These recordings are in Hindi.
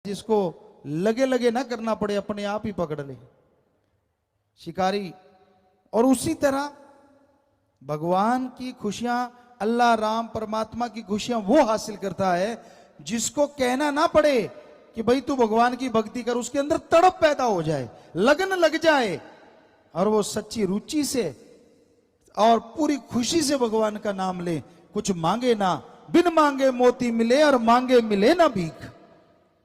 जिसको लगे लगे ना करना पड़े, अपने आप ही पकड़ ले शिकारी। और उसी तरह भगवान की खुशियां, अल्लाह राम परमात्मा की खुशियां वो हासिल करता है जिसको कहना ना पड़े कि भाई तू भगवान की भक्ति कर, उसके अंदर तड़प पैदा हो जाए, लगन लग जाए और वो सच्ची रुचि से और पूरी खुशी से भगवान का नाम ले। कुछ मांगे ना, बिन मांगे मोती मिले और मांगे मिले ना भीख।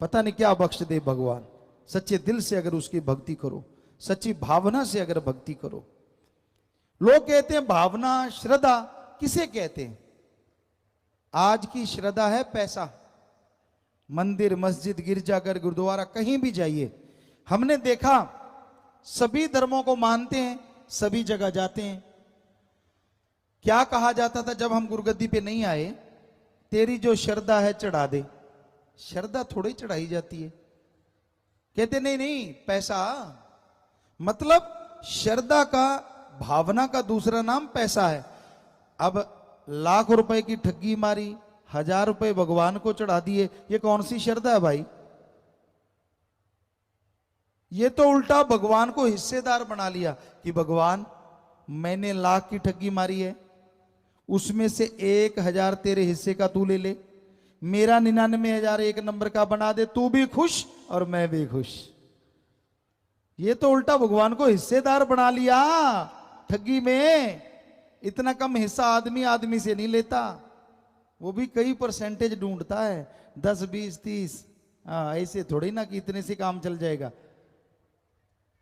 पता नहीं क्या बख्श दे भगवान। सच्चे दिल से अगर उसकी भक्ति करो, सच्ची भावना से अगर भक्ति करो। लोग कहते हैं भावना, श्रद्धा किसे कहते हैं? आज की श्रद्धा है पैसा। मंदिर, मस्जिद, गिरजाघर, गुरुद्वारा, कहीं भी जाइए, हमने देखा सभी धर्मों को मानते हैं, सभी जगह जाते हैं। क्या कहा जाता था जब हम गुरुगद्दी पे नहीं आए? तेरी जो श्रद्धा है चढ़ा दे। श्रद्धा थोड़ी चढ़ाई जाती है। कहते नहीं नहीं पैसा, मतलब श्रद्धा का, भावना का दूसरा नाम पैसा है। अब लाख रुपए की ठगी मारी, 1000 रुपए भगवान को चढ़ा दिए, ये कौन सी श्रद्धा है भाई? ये तो उल्टा भगवान को हिस्सेदार बना लिया कि भगवान मैंने लाख की ठगी मारी है, उसमें से 1000 तेरे हिस्से का तू ले ले, मेरा 99,000 एक नंबर का बना दे, तू भी खुश और मैं भी खुश। ये तो उल्टा भगवान को हिस्सेदार बना लिया ठगी में। इतना कम हिस्सा आदमी आदमी से नहीं लेता, वो भी कई परसेंटेज ढूंढता है, 10, 20, 30। हाँ, ऐसे थोड़ी ना कि इतने से काम चल जाएगा।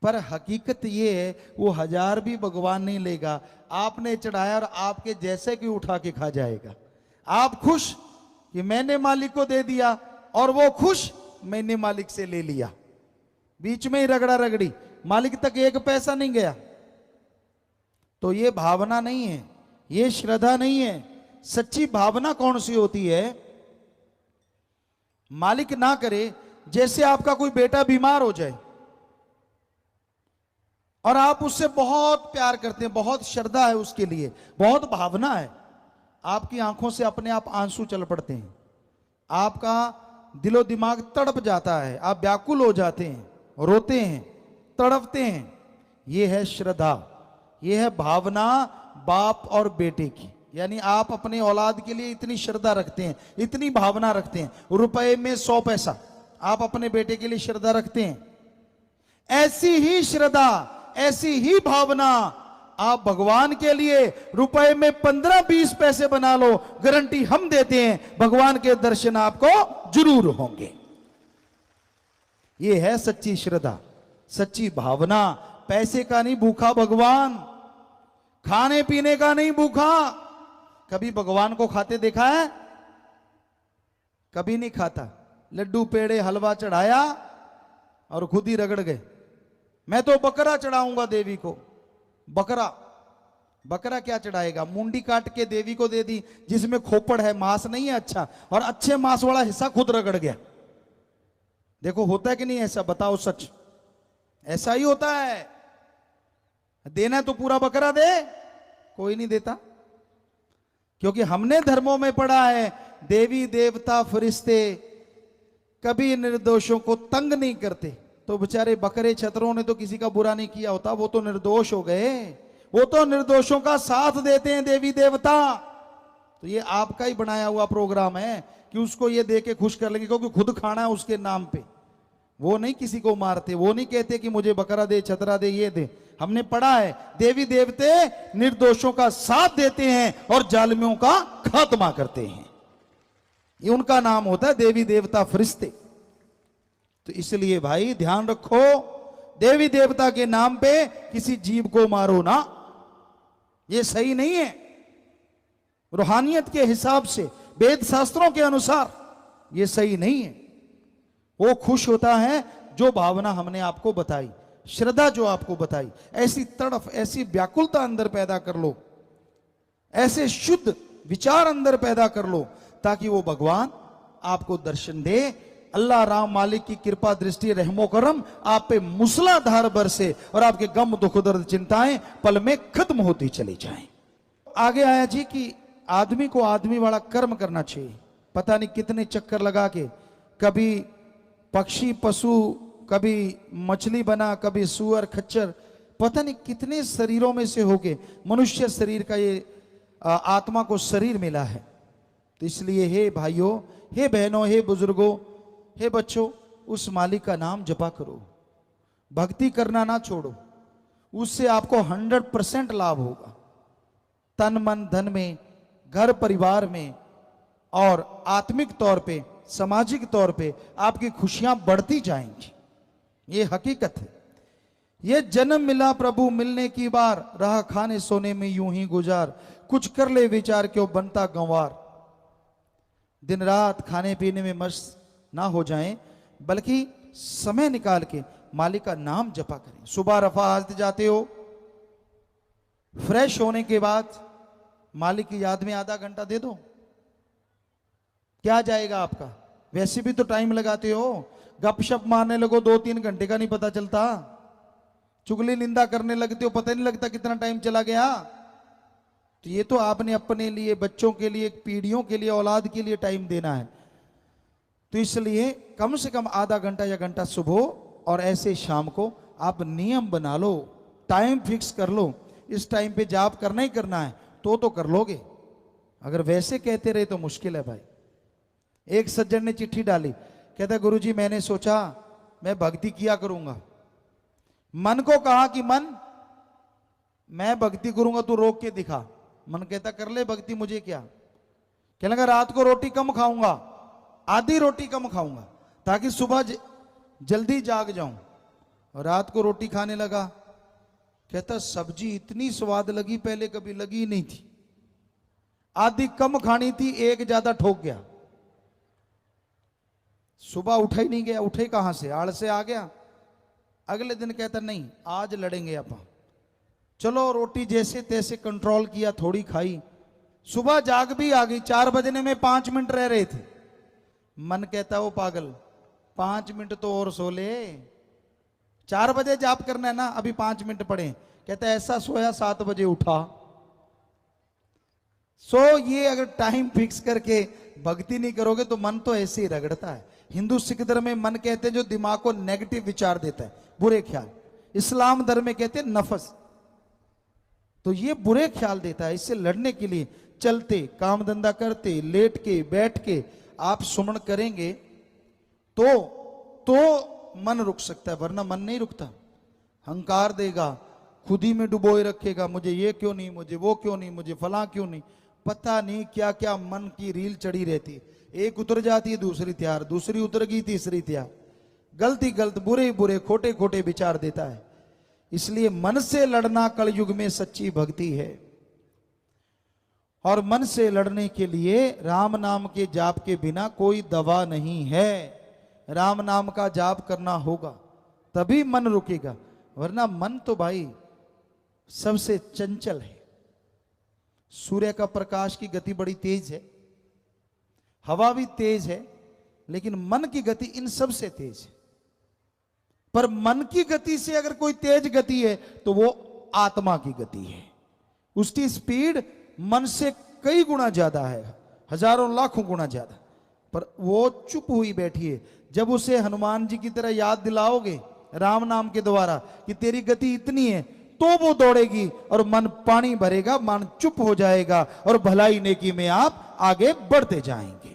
पर हकीकत ये है वो 1000 भी भगवान नहीं लेगा, आपने चढ़ाया और आपके जैसे कि उठा के खा जाएगा। आप खुश कि मैंने मालिक को दे दिया और वो खुश मैंने मालिक से ले लिया, बीच में ही रगड़ा रगड़ी, मालिक तक एक पैसा नहीं गया। तो ये भावना नहीं है, ये श्रद्धा नहीं है। सच्ची भावना कौन सी होती है? मालिक ना करे, जैसे आपका कोई बेटा बीमार हो जाए और आप उससे बहुत प्यार करते हैं, बहुत श्रद्धा है उसके लिए, बहुत भावना है, आपकी आंखों से अपने आप आंसू चल पड़ते हैं, आपका दिलो दिमाग तड़प जाता है, आप व्याकुल हो जाते हैं, रोते हैं, तड़पते हैं। यह है श्रद्धा, यह है भावना बाप और बेटे की। यानी आप अपने औलाद के लिए इतनी श्रद्धा रखते हैं, इतनी भावना रखते हैं, रुपए में 100 पैसा आप अपने बेटे के लिए श्रद्धा रखते हैं। ऐसी ही श्रद्धा, ऐसी ही भावना आप भगवान के लिए रुपए में 15-20 पैसे बना लो, गारंटी हम देते हैं भगवान के दर्शन आपको जरूर होंगे। यह है सच्ची श्रद्धा, सच्ची भावना। पैसे का नहीं भूखा भगवान, खाने पीने का नहीं भूखा। कभी भगवान को खाते देखा है? कभी नहीं खाता। लड्डू पेड़े हलवा चढ़ाया और खुद ही रगड़ गए। मैं तो बकरा चढ़ाऊंगा देवी को। बकरा, बकरा क्या चढ़ाएगा? मुंडी काट के देवी को दे दी जिसमें खोपड़ है, मांस नहीं है अच्छा, और अच्छे मांस वाला हिस्सा खुद रगड़ गया। देखो होता है कि नहीं ऐसा? बताओ सच। ऐसा ही होता है। देना तो पूरा बकरा दे, कोई नहीं देता। क्योंकि हमने धर्मों में पढ़ा है देवी देवता फरिश्ते कभी निर्दोषों को तंग नहीं करते। तो बेचारे बकरे छतरों ने तो किसी का बुरा नहीं किया होता, वो तो निर्दोष हो गए, वो तो निर्दोषों का साथ देते हैं देवी देवता। तो ये आपका ही बनाया हुआ प्रोग्राम है कि उसको ये दे के खुश कर लेंगे क्योंकि खुद खाना है उसके नाम पे। वो नहीं किसी को मारते, वो नहीं कहते कि मुझे बकरा दे, छतरा दे, ये दे। हमने पढ़ा है देवी देवते निर्दोषों का साथ देते हैं और जालिमों का खात्मा करते हैं। ये उनका नाम होता है देवी देवता फरिश्ते। तो इसलिए भाई ध्यान रखो, देवी देवता के नाम पे किसी जीव को मारो ना, ये सही नहीं है। रूहानियत के हिसाब से, वेद शास्त्रों के अनुसार ये सही नहीं है। वो खुश होता है जो भावना हमने आपको बताई, श्रद्धा जो आपको बताई। ऐसी तड़फ, ऐसी व्याकुलता अंदर पैदा कर लो, ऐसे शुद्ध विचार अंदर पैदा कर लो ताकि वो भगवान आपको दर्शन दे। अल्लाह राम मालिक की कृपा दृष्टि रहमो करम आप पे मूसलाधार बरसे और आपके गम दुख दर्द चिंताएं पल में खत्म होती चली जाएं। आगे आया जी कि आदमी को आदमी वाला कर्म करना चाहिए। पता नहीं कितने चक्कर लगा के, कभी पक्षी पशु, कभी मछली बना, कभी सुअर खच्चर, पता नहीं कितने शरीरों में से होके मनुष्य शरीर का ये आत्मा को शरीर मिला है। तो इसलिए हे भाइयों, हे बहनों, हे बुजुर्गों, हे बच्चों, उस मालिक का नाम जपा करो, भक्ति करना ना छोड़ो, उससे आपको 100% लाभ होगा, तन मन धन में, घर परिवार में, और आत्मिक तौर पे, सामाजिक तौर पे आपकी खुशियां बढ़ती जाएंगी। ये हकीकत है। ये जन्म मिला प्रभु मिलने की बार, रहा खाने सोने में यूं ही गुजार, कुछ कर ले विचार क्यों बनता गंवार। दिन रात खाने पीने में मस्त ना हो जाएं, बल्कि समय निकाल के मालिक का नाम जपा करें। सुबह रफा हाजते जाते हो, फ्रेश होने के बाद मालिक की याद में आधा घंटा दे दो, क्या जाएगा आपका? वैसे भी तो टाइम लगाते हो, गपशप मारने लगो 2-3 घंटे का नहीं पता चलता, चुगली निंदा करने लगते हो, पता नहीं लगता कितना टाइम चला गया। तो ये तो आपने अपने लिए, बच्चों के लिए, पीढ़ियों के लिए, औलाद के लिए टाइम देना है। तो इसलिए कम से कम आधा घंटा या घंटा सुबह और ऐसे शाम को आप नियम बना लो, टाइम फिक्स कर लो, इस टाइम पे जाप करना ही करना है, तो कर लोगे। अगर वैसे कहते रहे तो मुश्किल है भाई। एक सज्जन ने चिट्ठी डाली, कहता गुरुजी मैंने सोचा मैं भक्ति किया करूंगा, मन को कहा कि मन मैं भक्ति करूंगा, तू रोक के दिखा। मन कहता कर ले भक्ति, मुझे क्या। कहने लगा रात को रोटी कम खाऊंगा, आधी रोटी कम खाऊंगा, ताकि सुबह जल्दी जाग जाऊं। और रात को रोटी खाने लगा, कहता सब्जी इतनी स्वाद लगी, पहले कभी लगी नहीं थी। आधी कम खानी थी, एक ज्यादा ठोक गया, सुबह उठा ही नहीं गया। उठे कहां से, आड़ से आ गया। अगले दिन कहता नहीं आज लड़ेंगे अपन, चलो रोटी जैसे तैसे कंट्रोल किया, थोड़ी खाई, सुबह जाग भी आ गई। 4 बजने में 5 मिनट रह रहे थे। मन कहता वो पागल 5 मिनट तो और सो ले, 4 बजे जाप करना है ना, अभी 5 मिनट पड़े। कहता ऐसा सोया 7 बजे उठा। ये अगर टाइम फिक्स करके भक्ति नहीं करोगे तो मन तो ऐसे ही रगड़ता है। हिंदू सिख धर्म में मन कहते हैं जो दिमाग को नेगेटिव विचार देता है, बुरे ख्याल। इस्लाम धर्म में कहते हैं नफस, तो ये बुरे ख्याल देता है। इससे लड़ने के लिए चलते, काम धंधा करते, लेट के, बैठ के आप सुमन करेंगे तो मन रुक सकता है, वरना मन नहीं रुकता। हंकार देगा, खुद ही में डुबोए रखेगा, मुझे ये क्यों नहीं, मुझे वो क्यों नहीं, मुझे फला क्यों नहीं, पता नहीं क्या क्या मन की रील चढ़ी रहती। एक उतर जाती है दूसरी तैयार, दूसरी उतर गई तीसरी तैयार, गलती गलत, बुरे बुरे, खोटे खोटे विचार देता है। इसलिए मन से लड़ना कलयुग में सच्ची भक्ति है। और मन से लड़ने के लिए राम नाम के जाप के बिना कोई दवा नहीं है। राम नाम का जाप करना होगा तभी मन रुकेगा, वरना मन तो भाई सबसे चंचल है। सूर्य का प्रकाश की गति बड़ी तेज है, हवा भी तेज है, लेकिन मन की गति इन सब से तेज है। पर मन की गति से अगर कोई तेज गति है तो वो आत्मा की गति है। उसकी स्पीड मन से कई गुना ज्यादा है, हजारों लाखों गुना ज्यादा। पर वो चुप हुई बैठी है। जब उसे हनुमान जी की तरह याद दिलाओगे राम नाम के द्वारा कि तेरी गति इतनी है, तो वो दौड़ेगी और मन पानी भरेगा, मन चुप हो जाएगा और भलाई नेकी में आप आगे बढ़ते जाएंगे।